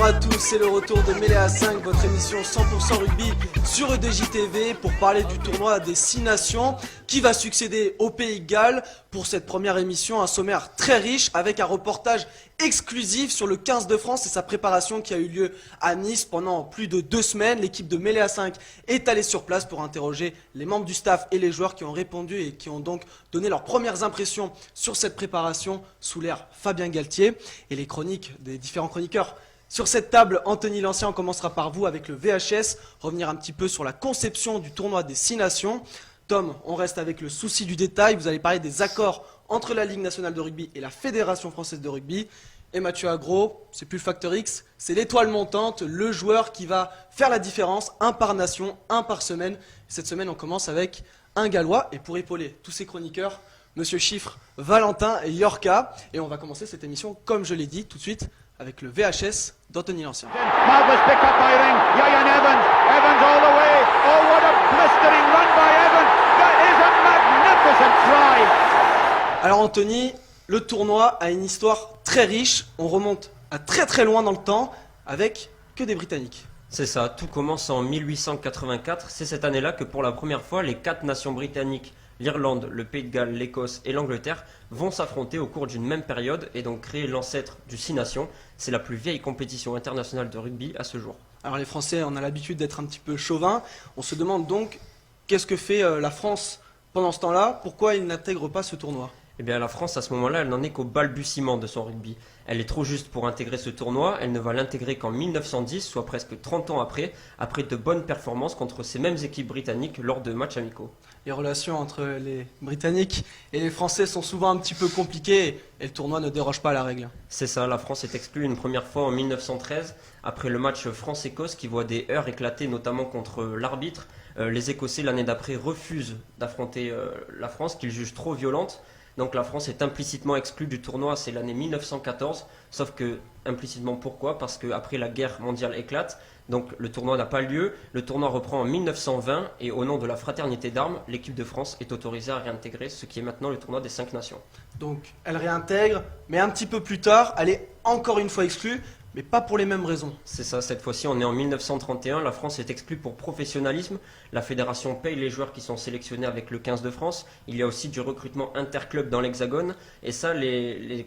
à tous, c'est le retour de Mêlée à 5, votre émission 100% rugby sur E2JTV pour parler du tournoi des 6 nations qui va succéder au Pays de Galles. Pour cette première émission, un sommaire très riche avec un reportage exclusif sur le 15 de France et sa préparation qui a eu lieu à Nice pendant plus de 2 semaines. L'équipe de Mêlée à 5 est allée sur place pour interroger les membres du staff et les joueurs qui ont répondu et qui ont donc donné leurs premières impressions sur cette préparation sous l'ère Fabien Galtier et les chroniques des différents chroniqueurs. Sur cette table, Anthony Lancien, on commencera par vous avec le VHS, revenir un petit peu sur la conception du tournoi des 6 nations. Tom, on reste avec le souci du détail, vous allez parler des accords entre la Ligue nationale de rugby et la Fédération française de rugby. Et Mathieu Agro, c'est plus le facteur X, c'est l'étoile montante, le joueur qui va faire la différence, un par nation, un par semaine. Cette semaine, on commence avec un Gallois, et pour épauler tous ces chroniqueurs, Monsieur Chiffre, Valentin et Yorka. Et on va commencer cette émission, comme je l'ai dit, tout de suite, avec le VHS d'Anthony Lancien. Marvelous pick up by Ring. Yayan Evans. Evans all the way. Oh, what a blistering run by Evans. That is a magnificent try. Alors Anthony, le tournoi a une histoire très riche. On remonte à très très loin dans le temps avec que des Britanniques. C'est ça, tout commence en 1884. C'est cette année-là que pour la première fois, les 4 nations britanniques, l'Irlande, le Pays de Galles, l'Écosse et l'Angleterre vont s'affronter au cours d'une même période et donc créer l'ancêtre du 6 nations. C'est la plus vieille compétition internationale de rugby à ce jour. Alors les Français, on a l'habitude d'être un petit peu chauvin. On se demande donc qu'est-ce que fait la France pendant ce temps-là. Pourquoi ils n'intègrent pas ce tournoi? Eh bien la France à ce moment-là, elle n'en est qu'au balbutiement de son rugby. Elle est trop juste pour intégrer ce tournoi, elle ne va l'intégrer qu'en 1910, soit presque 30 ans après de bonnes performances contre ces mêmes équipes britanniques lors de matchs amicaux. Les relations entre les Britanniques et les Français sont souvent un petit peu compliquées et le tournoi ne déroge pas à la règle. C'est ça, la France est exclue une première fois en 1913 après le match France-Écosse qui voit des heurts éclater notamment contre l'arbitre. Les Écossais l'année d'après refusent d'affronter la France qu'ils jugent trop violente. Donc la France est implicitement exclue du tournoi, c'est l'année 1914, sauf que implicitement pourquoi? Parce qu'après la guerre mondiale éclate, donc le tournoi n'a pas lieu, le tournoi reprend en 1920 et au nom de la fraternité d'armes, l'équipe de France est autorisée à réintégrer ce qui est maintenant le tournoi des 5 nations. Donc elle réintègre, mais un petit peu plus tard, elle est encore une fois exclue, mais pas pour les mêmes raisons. C'est ça, cette fois-ci on est en 1931, la France est exclue pour professionnalisme, la fédération paye les joueurs qui sont sélectionnés avec le 15 de France, il y a aussi du recrutement interclub dans l'Hexagone, et ça les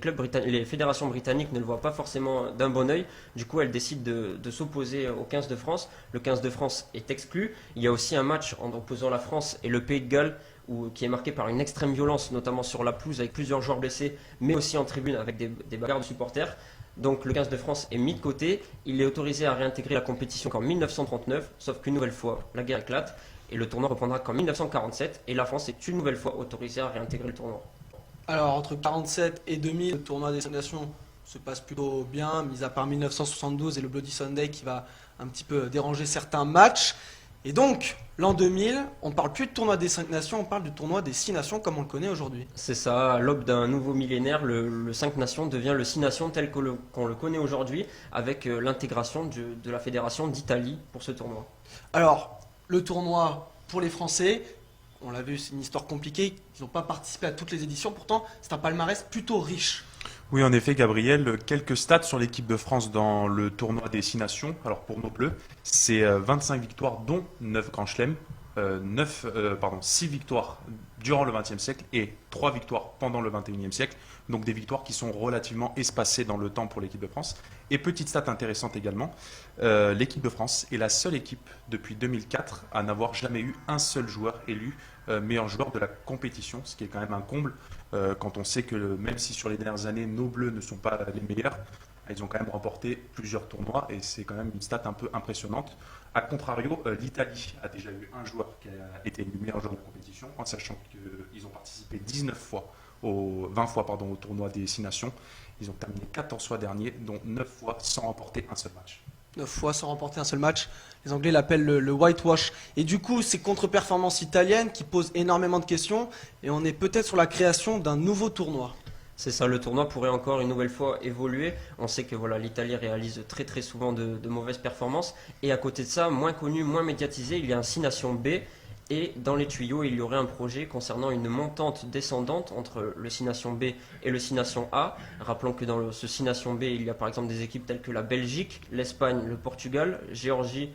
fédérations britanniques ne le voient pas forcément d'un bon oeil, du coup elles décident de s'opposer au 15 de France, le 15 de France est exclu, il y a aussi un match en opposant la France et le Pays de Galles, qui est marqué par une extrême violence, notamment sur la pelouse avec plusieurs joueurs blessés, mais aussi en tribune avec des bagarres de supporters. Donc le 15 de France est mis de côté, il est autorisé à réintégrer la compétition qu'en 1939, sauf qu'une nouvelle fois, la guerre éclate, et le tournoi reprendra qu'en 1947, et la France est une nouvelle fois autorisée à réintégrer le tournoi. Alors entre 1947 et 2000, le tournoi des 5 nations se passe plutôt bien, mis à part 1972 et le Bloody Sunday qui va un petit peu déranger certains matchs. Et donc, l'an 2000, on ne parle plus de tournoi des 5 nations, on parle du tournoi des 6 nations comme on le connaît aujourd'hui. C'est ça, à l'aube d'un nouveau millénaire, le 5 nations devient le 6 nations tel qu'on le connaît aujourd'hui, avec l'intégration de la fédération d'Italie pour ce tournoi. Alors, le tournoi pour les Français, on l'a vu, c'est une histoire compliquée, ils n'ont pas participé à toutes les éditions, pourtant c'est un palmarès plutôt riche. Oui, en effet, Gabriel, quelques stats sur l'équipe de France dans le tournoi des 6 nations. Alors pour nos Bleus, c'est 25 victoires, dont 9 grands chelems, 6 victoires durant le XXe siècle et 3 victoires pendant le XXIe siècle. Donc des victoires qui sont relativement espacées dans le temps pour l'équipe de France. Et petite stat intéressante également, l'équipe de France est la seule équipe depuis 2004 à n'avoir jamais eu un seul joueur élu meilleur joueur de la compétition, ce qui est quand même un comble quand on sait que même si sur les dernières années nos Bleus ne sont pas les meilleurs, ils ont quand même remporté plusieurs tournois et c'est quand même une stat un peu impressionnante. A contrario, l'Italie a déjà eu un joueur qui a été élu meilleur joueur de la compétition, en sachant qu'ils ont participé 20 fois au tournoi des 6 nations. Ils ont terminé 14 fois derniers, dont 9 fois sans remporter un seul match. 9 fois sans remporter un seul match. Les Anglais l'appellent le whitewash. Et du coup, ces contre-performances italiennes qui posent énormément de questions. Et on est peut-être sur la création d'un nouveau tournoi. C'est ça, le tournoi pourrait encore une nouvelle fois évoluer. On sait que voilà, l'Italie réalise très très souvent de mauvaises performances. Et à côté de ça, moins connu, moins médiatisé, il y a un 6 nations B Et dans les tuyaux, il y aurait un projet concernant une montante descendante entre le 6 Nations B et le 6 Nations A. Rappelons que dans ce 6 Nations B, il y a par exemple des équipes telles que la Belgique, l'Espagne, le Portugal, Géorgie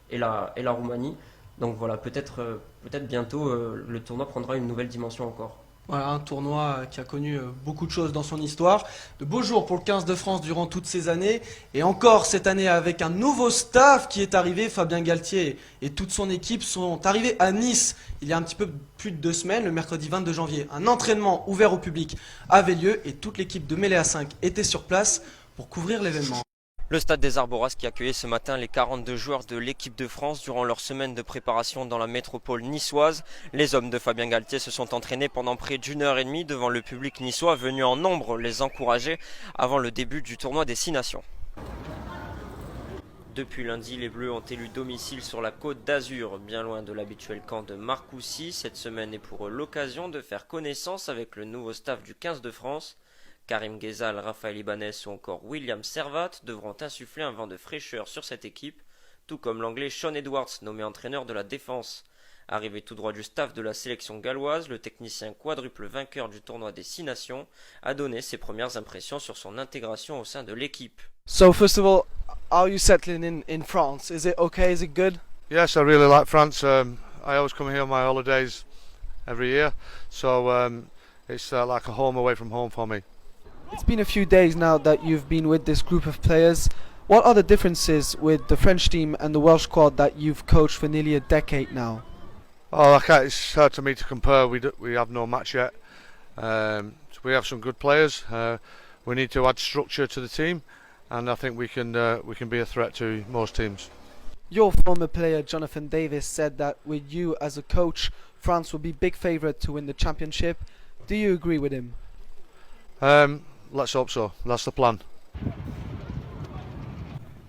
et la Roumanie. Donc voilà, peut-être bientôt le tournoi prendra une nouvelle dimension encore. Voilà, un tournoi qui a connu beaucoup de choses dans son histoire. De beaux jours pour le 15 de France durant toutes ces années. Et encore cette année avec un nouveau staff qui est arrivé. Fabien Galtier et toute son équipe sont arrivés à Nice il y a un petit peu plus de 2 semaines, le mercredi 22 janvier. Un entraînement ouvert au public avait lieu et toute l'équipe de Mêlée à 5 était sur place pour couvrir l'événement. Le stade des Arboras qui accueillait ce matin les 42 joueurs de l'équipe de France durant leur semaine de préparation dans la métropole niçoise. Les hommes de Fabien Galtier se sont entraînés pendant près d'1h30 devant le public niçois venu en nombre les encourager avant le début du tournoi des 6 Nations. Depuis lundi, les Bleus ont élu domicile sur la Côte d'Azur, bien loin de l'habituel camp de Marcoussis. Cette semaine est pour eux l'occasion de faire connaissance avec le nouveau staff du 15 de France. Karim Ghezal, Raphaël Ibanez ou encore William Servat devront insuffler un vent de fraîcheur sur cette équipe, tout comme l'anglais Sean Edwards, nommé entraîneur de la défense. Arrivé tout droit du staff de la sélection galloise, le technicien quadruple vainqueur du tournoi des 6 Nations a donné ses premières impressions sur son intégration au sein de l'équipe. So first of all, how are you settling in France? Is it okay? Is it good? Yes, I really like France. I always come here on my holidays every year, so it's like a home away from home for me. It's been a few days now that you've been with this group of players. What are the differences with the French team and the Welsh squad that you've coached for nearly a decade now? Oh, it's hard to me to compare. We have no match yet. We have some good players. We need to add structure to the team, and I think we can be a threat to most teams. Your former player Jonathan Davis said that with you as a coach, France will be big favourite to win the championship. Do you agree with him? Let's hope so. That's the plan.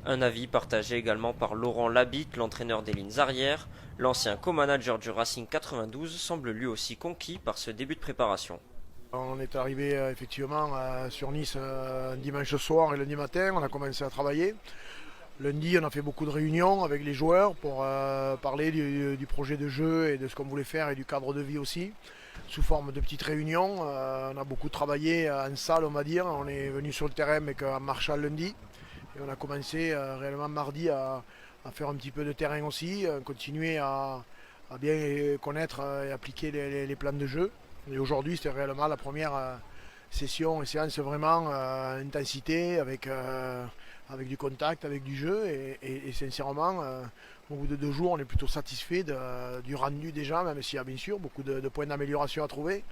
Un avis partagé également par Laurent Labitte, l'entraîneur des lignes arrières. L'ancien co-manager du Racing 92 semble lui aussi conquis par ce début de préparation. On est arrivé effectivement sur Nice dimanche soir et lundi matin, on a commencé à travailler. Lundi, on a fait beaucoup de réunions avec les joueurs pour parler du projet de jeu et de ce qu'on voulait faire et du cadre de vie aussi, sous forme de petites réunions. On a beaucoup travaillé en salle, on va dire. On est venu sur le terrain mais en marchant lundi. Et on a commencé réellement mardi à faire un petit peu de terrain aussi, continuer à bien connaître et appliquer les plans de jeu. Et aujourd'hui, c'était réellement la première session et séance vraiment intensité avec du contact, avec du jeu. Et sincèrement, au bout de 2 jours, on est plutôt satisfait du rendu déjà, même s'il y a bien sûr beaucoup de points d'amélioration à trouver.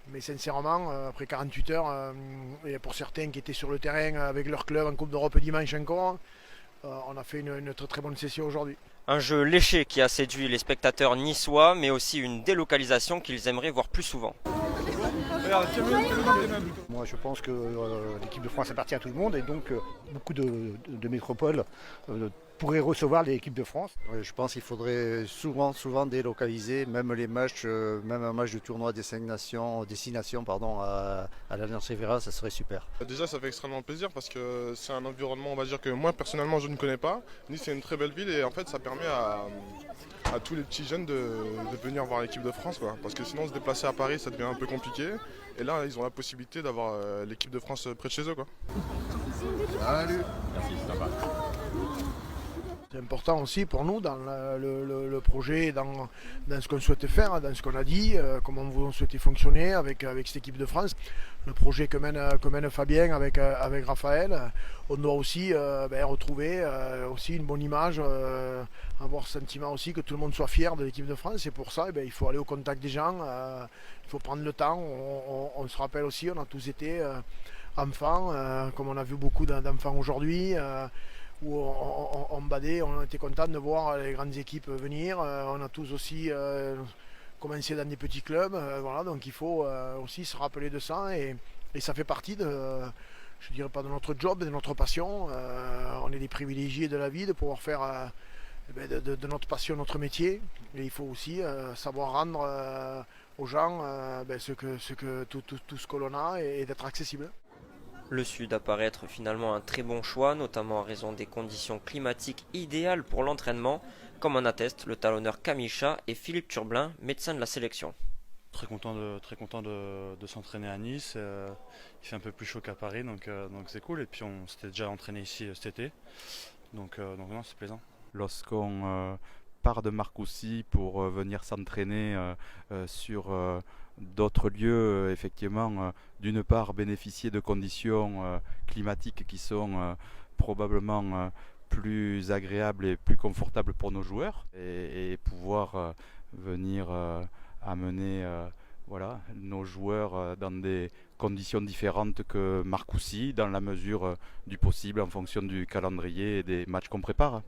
Mais sincèrement, après 48 heures, et pour certains qui étaient sur le terrain avec leur club en Coupe d'Europe dimanche encore, on a fait une très bonne session aujourd'hui. Un jeu léché qui a séduit les spectateurs niçois, mais aussi une délocalisation qu'ils aimeraient voir plus souvent. Moi je pense que l'équipe de France appartient à tout le monde et donc beaucoup de métropoles pourraient recevoir l'équipe de France. Je pense qu'il faudrait souvent délocaliser, même les matchs, même un match de tournoi des 6 nations à l'Alliance Riviera, ça serait super. Déjà ça fait extrêmement plaisir parce que c'est un environnement, on va dire que moi personnellement je ne connais pas. Nice c'est une très belle ville et en fait ça permet à tous les petits jeunes de venir voir l'équipe de France quoi. Parce que sinon se déplacer à Paris ça devient un peu compliqué et là ils ont la possibilité d'avoir l'équipe de France près de chez eux quoi. Salut. Merci, c'est sympa. C'est important aussi pour nous dans le projet, dans ce qu'on souhaite faire, dans ce qu'on a dit, comment on souhaitait fonctionner avec cette équipe de France. Le projet que mène Fabien avec Raphaël, on doit aussi retrouver aussi une bonne image, avoir ce sentiment aussi que tout le monde soit fier de l'équipe de France. Et pour ça, il faut aller au contact des gens, il faut prendre le temps. On se rappelle aussi, on a tous été enfants, comme on a vu beaucoup d'enfants aujourd'hui. Où on badait, on était content de voir les grandes équipes venir. On a tous aussi commencé dans des petits clubs. Voilà, donc il faut aussi se rappeler de ça et ça fait partie je dirais pas de notre job, de notre passion. On est des privilégiés de la vie de pouvoir faire de notre passion notre métier. Et il faut aussi savoir rendre aux gens tout ce que l'on a et d'être accessible. Le Sud apparaît être finalement un très bon choix, notamment en raison des conditions climatiques idéales pour l'entraînement, comme en attestent le talonneur Kamisha et Philippe Turblin, médecin de la sélection. Très content de s'entraîner à Nice. Il fait un peu plus chaud qu'à Paris, donc c'est cool. Et puis on s'était déjà entraîné ici cet été, donc non, c'est plaisant. Lorsqu'on part de Marcoussis pour venir s'entraîner sur d'autres lieux, effectivement, d'une part bénéficier de conditions climatiques qui sont probablement plus agréables et plus confortables pour nos joueurs, et pouvoir venir amener nos joueurs dans des conditions différentes que Marcoussis, dans la mesure du possible, en fonction du calendrier et des matchs qu'on prépare.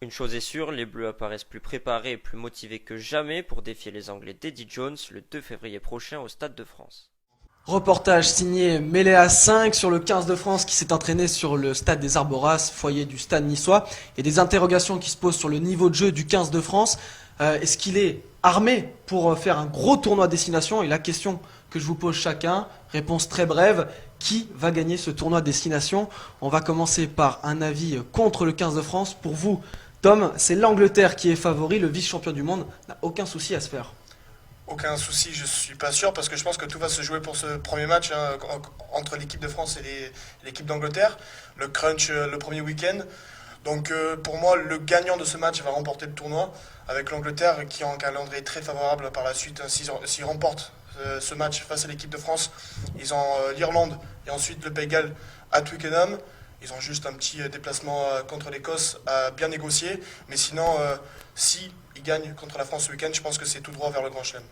Une chose est sûre, les Bleus apparaissent plus préparés et plus motivés que jamais pour défier les Anglais d'Eddie Jones le 2 février prochain au Stade de France. Reportage signé Méléa 5 sur le 15 de France qui s'est entraîné sur le stade des Arboras, foyer du stade niçois. Il y a des interrogations qui se posent sur le niveau de jeu du 15 de France. Est-ce qu'il est armé pour faire un gros tournoi destination? Et la question que je vous pose chacun, réponse très brève, qui va gagner ce tournoi destination? On va commencer par un avis contre le 15 de France. Pour vous, Tom, c'est l'Angleterre qui est favori, le vice-champion du monde n'a aucun souci à se faire. Aucun souci, je suis pas sûr, parce que je pense que tout va se jouer pour ce premier match entre l'équipe de France et l'équipe d'Angleterre. Le crunch le premier week-end. Donc pour moi, le gagnant de ce match va remporter le tournoi, avec l'Angleterre qui a un calendrier très favorable par la suite. S'ils remportent ce match face à l'équipe de France, ils ont l'Irlande et ensuite le Pays de Galles à Twickenham. Ils ont juste un petit déplacement contre l'Écosse à bien négocier. Mais sinon, si ils gagnent contre la France ce week-end, je pense que c'est tout droit vers le Grand Chelem.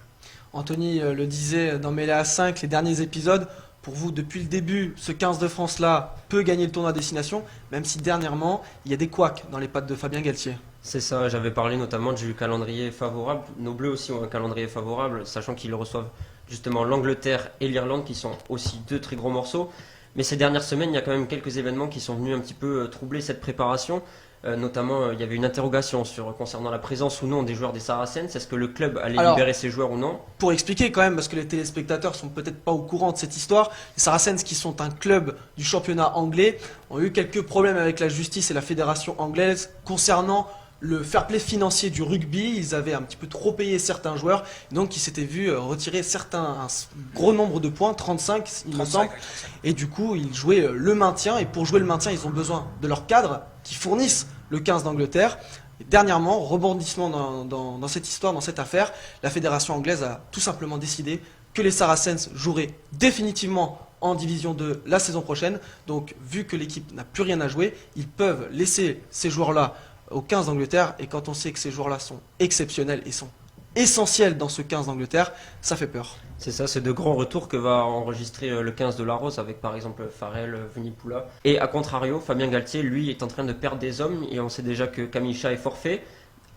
Anthony le disait dans Méléa 5, les derniers épisodes. Pour vous, depuis le début, ce 15 de France-là peut gagner le tournoi destination, même si dernièrement, il y a des couacs dans les pattes de Fabien Galtier. C'est ça, j'avais parlé notamment du calendrier favorable. Nos Bleus aussi ont un calendrier favorable, sachant qu'ils reçoivent justement l'Angleterre et l'Irlande, qui sont aussi deux très gros morceaux. Mais ces dernières semaines, il y a quand même quelques événements qui sont venus un petit peu troubler cette préparation. Notamment, il y avait une interrogation concernant la présence ou non des joueurs des Saracens. Est-ce que le club allait libérer ses joueurs ou non? Pour expliquer quand même, parce que les téléspectateurs sont peut-être pas au courant de cette histoire, les Saracens, qui sont un club du championnat anglais, ont eu quelques problèmes avec la justice et la fédération anglaise concernant le fair play financier du rugby. Ils avaient un petit peu trop payé certains joueurs, donc ils s'étaient vus retirer un gros nombre de points, 35 il me semble, et du coup ils jouaient le maintien, et pour jouer le maintien ils ont besoin de leurs cadres qui fournissent le 15 d'Angleterre. Et dernièrement, rebondissement dans cette histoire, dans cette affaire, la fédération anglaise a tout simplement décidé que les Saracens joueraient définitivement en Division 2 la saison prochaine. Donc vu que l'équipe n'a plus rien à jouer, ils peuvent laisser ces joueurs-là au 15 d'Angleterre, et quand on sait que ces joueurs-là sont exceptionnels et sont essentiels dans ce 15 d'Angleterre, ça fait peur. C'est ça, c'est de grands retours que va enregistrer le 15 de la Rose avec par exemple Farrell, Vunipola. Et à contrario, Fabien Galtier, lui, est en train de perdre des hommes, et on sait déjà que Kamisha est forfait.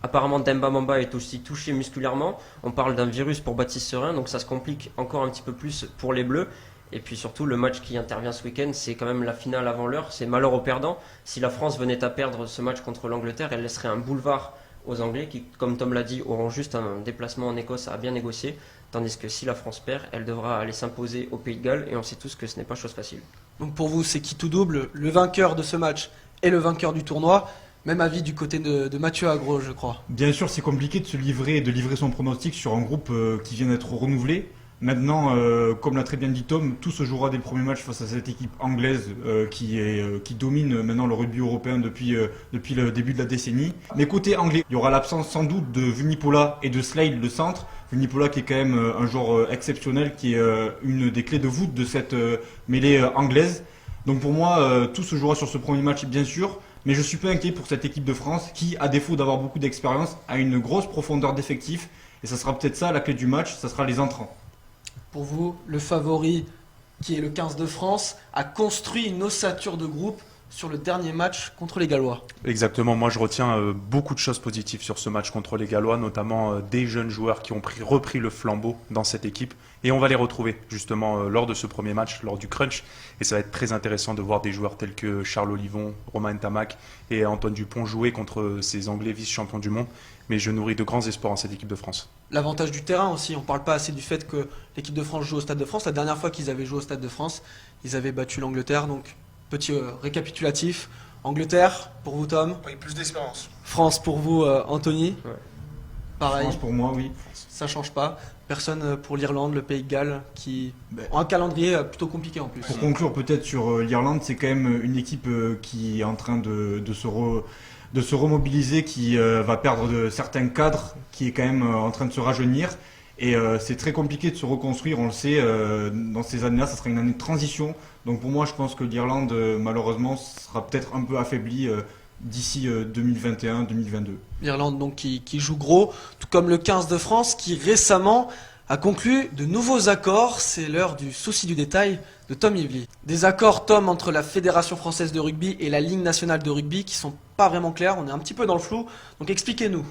Apparemment Demba Mamba est aussi touché musculairement. On parle d'un virus pour Baptiste Serin, donc ça se complique encore un petit peu plus pour les Bleus. Et puis surtout, le match qui intervient ce week-end, c'est quand même la finale avant l'heure. C'est malheur aux perdants. Si la France venait à perdre ce match contre l'Angleterre, elle laisserait un boulevard aux Anglais qui, comme Tom l'a dit, auront juste un déplacement en Écosse à bien négocier. Tandis que si la France perd, elle devra aller s'imposer au Pays de Galles, et on sait tous que ce n'est pas chose facile. Donc pour vous, c'est qui tout double? Le vainqueur de ce match et le vainqueur du tournoi. Même avis du côté de Mathieu Agro, je crois. Bien sûr, c'est compliqué de livrer son pronostic sur un groupe qui vient d'être renouvelé. Maintenant, comme l'a très bien dit Tom, tout se jouera des premiers matchs face à cette équipe anglaise qui domine maintenant le rugby européen depuis le début de la décennie. Mais côté anglais, il y aura l'absence sans doute de Vunipola et de Slade, le centre. Vunipola qui est quand même un joueur exceptionnel, qui est une des clés de voûte de cette mêlée anglaise. Donc pour moi, tout se jouera sur ce premier match, bien sûr. Mais je suis pas inquiet pour cette équipe de France qui, à défaut d'avoir beaucoup d'expérience, a une grosse profondeur d'effectifs. Et ça sera peut-être ça la clé du match, ça sera les entrants. Pour vous, le favori, qui est le 15 de France, a construit une ossature de groupe sur le dernier match contre les Gallois. Exactement, moi je retiens beaucoup de choses positives sur ce match contre les Gallois, notamment des jeunes joueurs qui ont repris le flambeau dans cette équipe. Et on va les retrouver justement lors de ce premier match, lors du crunch. Et ça va être très intéressant de voir des joueurs tels que Charles Olivon, Romain Ntamak et Antoine Dupont jouer contre ces Anglais vice-champions du monde. Mais je nourris de grands espoirs en cette équipe de France. L'avantage du terrain aussi, on ne parle pas assez du fait que l'équipe de France joue au Stade de France. La dernière fois qu'ils avaient joué au Stade de France, ils avaient battu l'Angleterre, donc... Petit récapitulatif. Angleterre, pour vous Tom. Oui, plus d'expérience. France pour vous Anthony. Ouais. Pareil. France pour moi, oui. Ça change pas. Personne pour l'Irlande, le Pays de Galles, qui ont un calendrier plutôt compliqué en plus. Pour conclure peut-être sur l'Irlande, c'est quand même une équipe qui est en train de se remobiliser, qui va perdre certains cadres, qui est quand même en train de se rajeunir. Et c'est très compliqué de se reconstruire, on le sait, dans ces années-là, ça sera une année de transition. Donc pour moi, je pense que l'Irlande, malheureusement, sera peut-être un peu affaiblie d'ici 2021-2022. L'Irlande donc qui joue gros, tout comme le 15 de France qui récemment a conclu de nouveaux accords. C'est l'heure du souci du détail de Tom Ively. Des accords, Tom, entre la Fédération française de rugby et la Ligue nationale de rugby qui sont pas vraiment clairs, on est un petit peu dans le flou, donc expliquez-nous.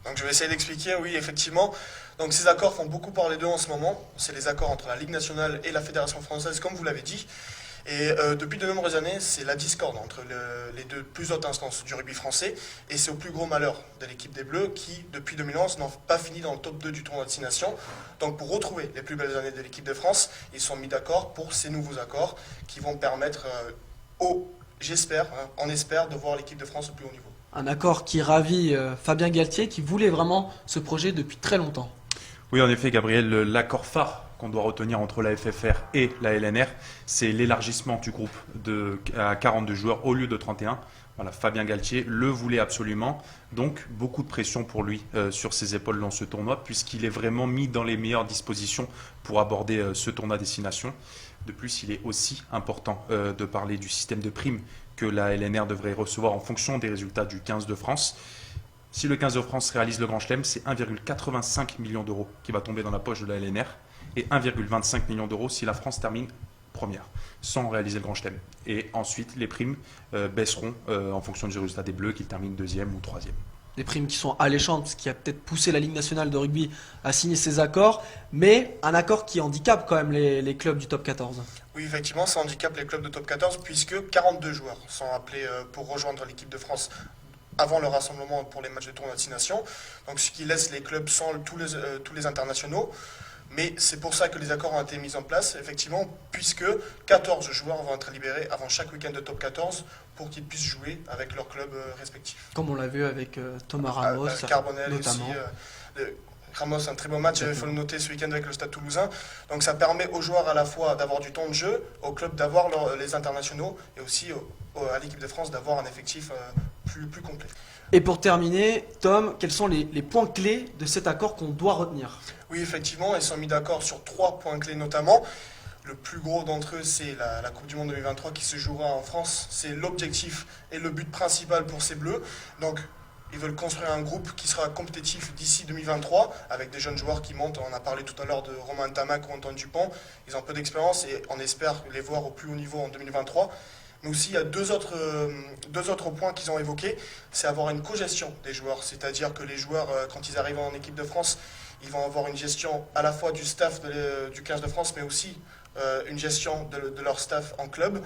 Donc je vais essayer d'expliquer, oui, effectivement. Donc ces accords font beaucoup parler d'eux en ce moment. C'est les accords entre la Ligue nationale et la Fédération française, comme vous l'avez dit. Et depuis de nombreuses années, c'est la discorde entre les deux plus hautes instances du rugby français. Et c'est au plus gros malheur de l'équipe des Bleus qui, depuis 2011, n'ont pas fini dans le top 2 du tournoi de 6 nations. Donc pour retrouver les plus belles années de l'équipe de France, ils sont mis d'accord pour ces nouveaux accords qui vont permettre, on espère, de voir l'équipe de France au plus haut niveau. Un accord qui ravit Fabien Galtier qui voulait vraiment ce projet depuis très longtemps. Oui, en effet, Gabriel, l'accord phare qu'on doit retenir entre la FFR et la LNR, c'est l'élargissement du groupe à 42 joueurs au lieu de 31. Voilà, Fabien Galtier le voulait absolument, donc beaucoup de pression pour lui sur ses épaules dans ce tournoi, puisqu'il est vraiment mis dans les meilleures dispositions pour aborder ce tournoi destination. De plus, il est aussi important de parler du système de primes que la LNR devrait recevoir en fonction des résultats du 15 de France. Si le 15 de France réalise le Grand Chelem, c'est 1,85 million d'euros qui va tomber dans la poche de la LNR et 1,25 million d'euros si la France termine première, sans réaliser le Grand Chelem. Et ensuite, les primes baisseront en fonction du résultat des Bleus, qu'ils terminent deuxième ou troisième. Des primes qui sont alléchantes, ce qui a peut-être poussé la Ligue nationale de rugby à signer ces accords, mais un accord qui handicape quand même les clubs du top 14. Oui, effectivement, ça handicape les clubs de top 14 puisque 42 joueurs sont appelés pour rejoindre l'équipe de France avant le rassemblement pour les matchs de tournoi de 6 nations. Donc ce qui laisse les clubs sans tous les internationaux. Mais c'est pour ça que les accords ont été mis en place, effectivement, puisque 14 joueurs vont être libérés avant chaque week-end de top 14 pour qu'ils puissent jouer avec leurs clubs respectifs. Comme on l'a vu avec Thomas Ramos, Carbonel notamment. Aussi. Ramos, un très beau match, il faut le noter ce week-end avec le Stade Toulousain. Donc ça permet aux joueurs à la fois d'avoir du temps de jeu, aux clubs d'avoir les internationaux et aussi à l'équipe de France d'avoir un effectif plus complet. Et pour terminer, Tom, quels sont les points clés de cet accord qu'on doit retenir? Oui, effectivement, ils sont mis d'accord sur 3 points clés notamment. Le plus gros d'entre eux, c'est la Coupe du Monde 2023 qui se jouera en France. C'est l'objectif et le but principal pour ces Bleus. Donc, ils veulent construire un groupe qui sera compétitif d'ici 2023 avec des jeunes joueurs qui montent. On a parlé tout à l'heure de Romain Ntamak ou Antoine Dupont. Ils ont peu d'expérience et on espère les voir au plus haut niveau en 2023. Mais aussi, il y a deux autres points qu'ils ont évoqués. C'est avoir une co-gestion des joueurs. C'est-à-dire que les joueurs, quand ils arrivent en équipe de France, ils vont avoir une gestion à la fois du staff du 15 de France, mais aussi une gestion de leur staff en club.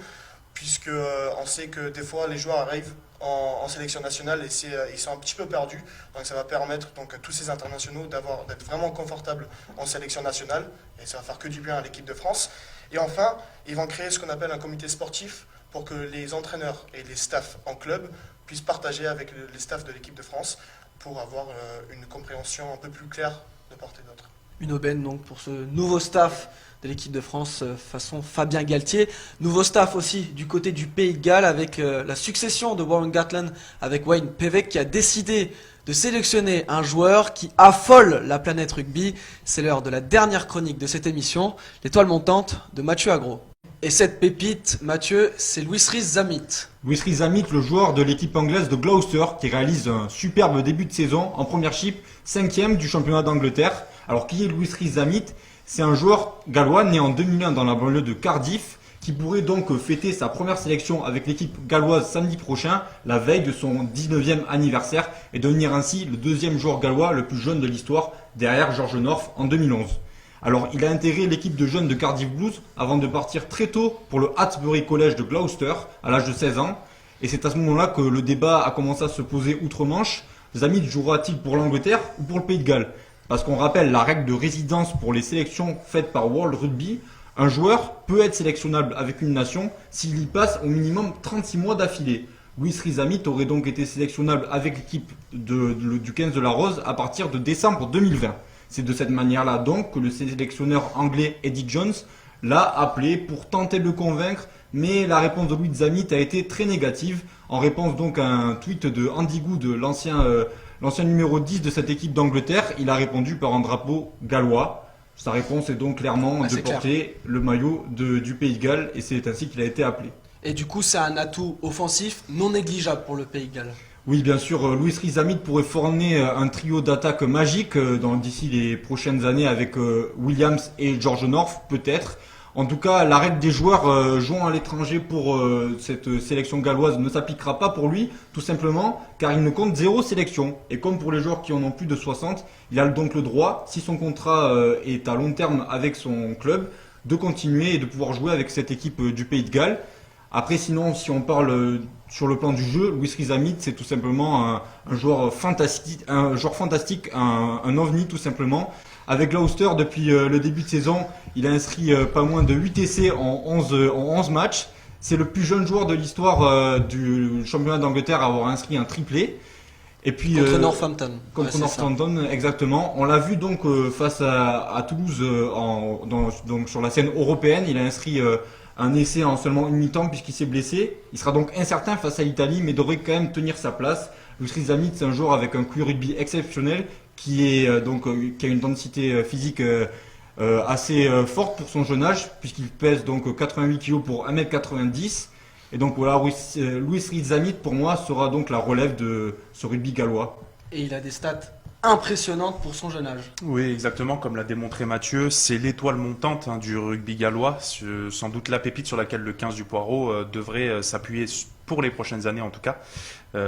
Puisque on sait que des fois, les joueurs arrivent en sélection nationale et ils sont un petit peu perdus. Donc ça va permettre donc, à tous ces internationaux d'être vraiment confortables en sélection nationale. Et ça va faire que du bien à l'équipe de France. Et enfin, ils vont créer ce qu'on appelle un comité sportif pour que les entraîneurs et les staffs en club puissent partager avec les staffs de l'équipe de France pour avoir une compréhension un peu plus claire de part et d'autre. Une aubaine donc pour ce nouveau staff de l'équipe de France façon Fabien Galtier. Nouveau staff aussi du côté du Pays de Galles avec la succession de Warren Gatland avec Wayne Pevek qui a décidé de sélectionner un joueur qui affole la planète rugby. C'est l'heure de la dernière chronique de cette émission, l'étoile montante de Mathieu Agro. Et cette pépite, Mathieu, c'est Louis Rhys-Zammit. Louis Rhys-Zammit, le joueur de l'équipe anglaise de Gloucester, qui réalise un superbe début de saison en Premiership, 5e du championnat d'Angleterre. Alors qui est Louis Rhys-Zammit? C'est un joueur gallois né en 2001 dans la banlieue de Cardiff, qui pourrait donc fêter sa première sélection avec l'équipe galloise samedi prochain, la veille de son 19e anniversaire, et devenir ainsi le deuxième joueur gallois le plus jeune de l'histoire, derrière George North en 2011. Alors, il a intégré l'équipe de jeunes de Cardiff Blues avant de partir très tôt pour le Hatsbury College de Gloucester à l'âge de 16 ans. Et c'est à ce moment-là que le débat a commencé à se poser outre-Manche. Zammit jouera-t-il pour l'Angleterre ou pour le Pays de Galles? Parce qu'on rappelle la règle de résidence pour les sélections faites par World Rugby. Un joueur peut être sélectionnable avec une nation s'il y passe au minimum 36 mois d'affilée. Louis Zammit aurait donc été sélectionnable avec l'équipe du 15 de la Rose à partir de décembre 2020. C'est de cette manière-là donc que le sélectionneur anglais Eddie Jones l'a appelé pour tenter de le convaincre, mais la réponse de Louis Zammit a été très négative. En réponse donc à un tweet de Andy Good, l'ancien numéro 10 de cette équipe d'Angleterre, il a répondu par un drapeau gallois. Sa réponse est donc clairement de porter le maillot du Pays de Galles, et c'est ainsi qu'il a été appelé. Et du coup, c'est un atout offensif non négligeable pour le Pays de Galles. Oui, bien sûr, Louis Zammit pourrait former un trio d'attaque magique d'ici les prochaines années avec Williams et George North, peut-être. En tout cas, la règle des joueurs jouant à l'étranger pour cette sélection galloise ne s'appliquera pas pour lui, tout simplement car il ne compte 0 sélection. Et comme pour les joueurs qui en ont plus de 60, il a donc le droit, si son contrat est à long terme avec son club, de continuer et de pouvoir jouer avec cette équipe du Pays de Galles. Après, sinon, si on parle sur le plan du jeu, Louis Zammit, c'est tout simplement un joueur fantastique, un ovni tout simplement. Avec Gloucester, depuis le début de saison, il a inscrit pas moins de 8 essais en 11 matchs. C'est le plus jeune joueur de l'histoire du championnat d'Angleterre à avoir inscrit un triplé. Et puis, contre Northampton. Contre Northampton, exactement. On l'a vu donc face à Toulouse donc sur la scène européenne. Il a inscrit un essai en seulement une mi-temps puisqu'il s'est blessé. Il sera donc incertain face à l'Italie, mais devrait quand même tenir sa place. Louis Zammit, c'est un joueur avec un QI rugby exceptionnel qui a une densité physique assez forte pour son jeune âge, puisqu'il pèse donc 88 kg pour 1m90. Et donc voilà, Louis Zammit pour moi sera donc la relève de ce rugby gallois. Et il a des stats impressionnantes pour son jeune âge. Oui, exactement, comme l'a démontré Mathieu, c'est l'étoile montante du rugby gallois, sans doute la pépite sur laquelle le 15 du Poireau devrait s'appuyer pour les prochaines années en tout cas.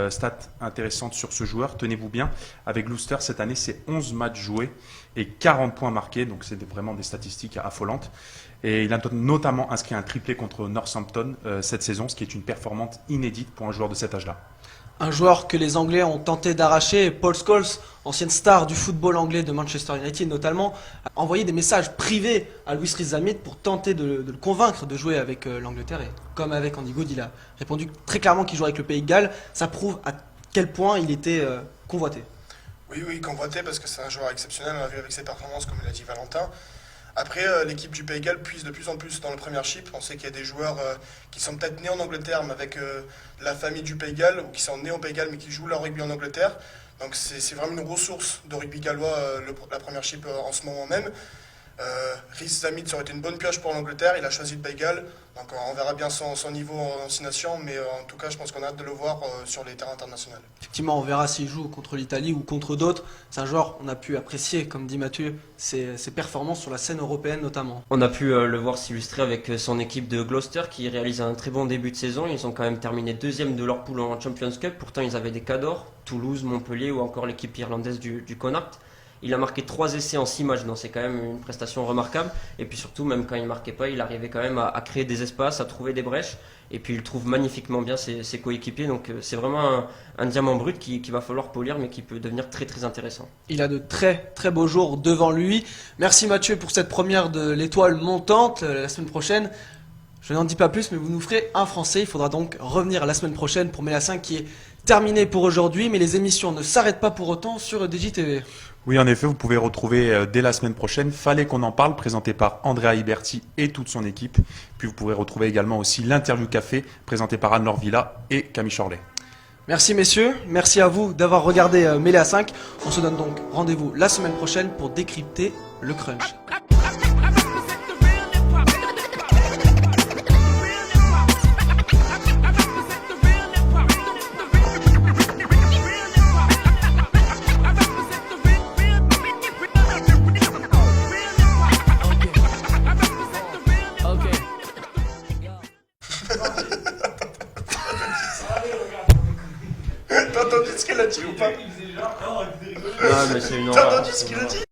Stat intéressante sur ce joueur, tenez-vous bien, avec Gloucester cette année c'est 11 matchs joués et 40 points marqués, donc c'est vraiment des statistiques affolantes. Et il a notamment inscrit un triplé contre Northampton cette saison, ce qui est une performance inédite pour un joueur de cet âge-là. Un joueur que les Anglais ont tenté d'arracher, Paul Scholes, ancienne star du football anglais de Manchester United notamment, a envoyé des messages privés à Louis Zammit pour tenter de le convaincre de jouer avec l'Angleterre. Et comme avec Andy Good, il a répondu très clairement qu'il jouerait avec le Pays de Galles. Ça prouve à quel point il était convoité. Oui, convoité parce que c'est un joueur exceptionnel, on l'a vu avec ses performances comme l'a dit Valentin. Après, l'équipe du Pays de Galles puise de plus en plus dans le Premiership. On sait qu'il y a des joueurs qui sont peut-être nés en Angleterre, mais avec la famille du Pays de Galles, ou qui sont nés au Pays de Galles, mais qui jouent leur rugby en Angleterre. Donc c'est vraiment une ressource de rugby gallois, la Premiership en ce moment même. Louis Zammit, ça aurait été une bonne pioche pour l'Angleterre. Il a choisi le Pays de Galles. Donc on verra bien son niveau en 6 nations, mais en tout cas, je pense qu'on a hâte de le voir sur les terrains internationaux. Effectivement, on verra s'il joue contre l'Italie ou contre d'autres. C'est un joueur, on a pu apprécier, comme dit Mathieu, ses performances sur la scène européenne notamment. On a pu le voir s'illustrer avec son équipe de Gloucester qui réalise un très bon début de saison. Ils ont quand même terminé 2e de leur poule en Champions Cup. Pourtant, ils avaient des cadors, Toulouse, Montpellier ou encore l'équipe irlandaise du Connacht. Il a marqué 3 essais en 6 matchs, donc c'est quand même une prestation remarquable. Et puis surtout, même quand il ne marquait pas, il arrivait quand même à créer des espaces, à trouver des brèches. Et puis il trouve magnifiquement bien ses coéquipiers. Donc c'est vraiment un diamant brut qu'il va falloir polir, mais qui peut devenir très très intéressant. Il a de très très beaux jours devant lui. Merci Mathieu pour cette première de l'étoile montante. La semaine prochaine, je n'en dis pas plus, mais vous nous ferez un Français. Il faudra donc revenir la semaine prochaine pour Méla 5 qui est terminé pour aujourd'hui. Mais les émissions ne s'arrêtent pas pour autant sur DJTV. Oui, en effet, vous pouvez retrouver dès la semaine prochaine Fallait qu'on en parle, présenté par Andrea Iberti et toute son équipe. Puis vous pourrez retrouver également aussi l'interview café, présenté par Anne-Laure Villa et Camille Chorlet. Merci messieurs, merci à vous d'avoir regardé Méla 5. On se donne donc rendez-vous la semaine prochaine pour décrypter le crunch. c'est une T'as horreur. entendu ce qu'il a dit?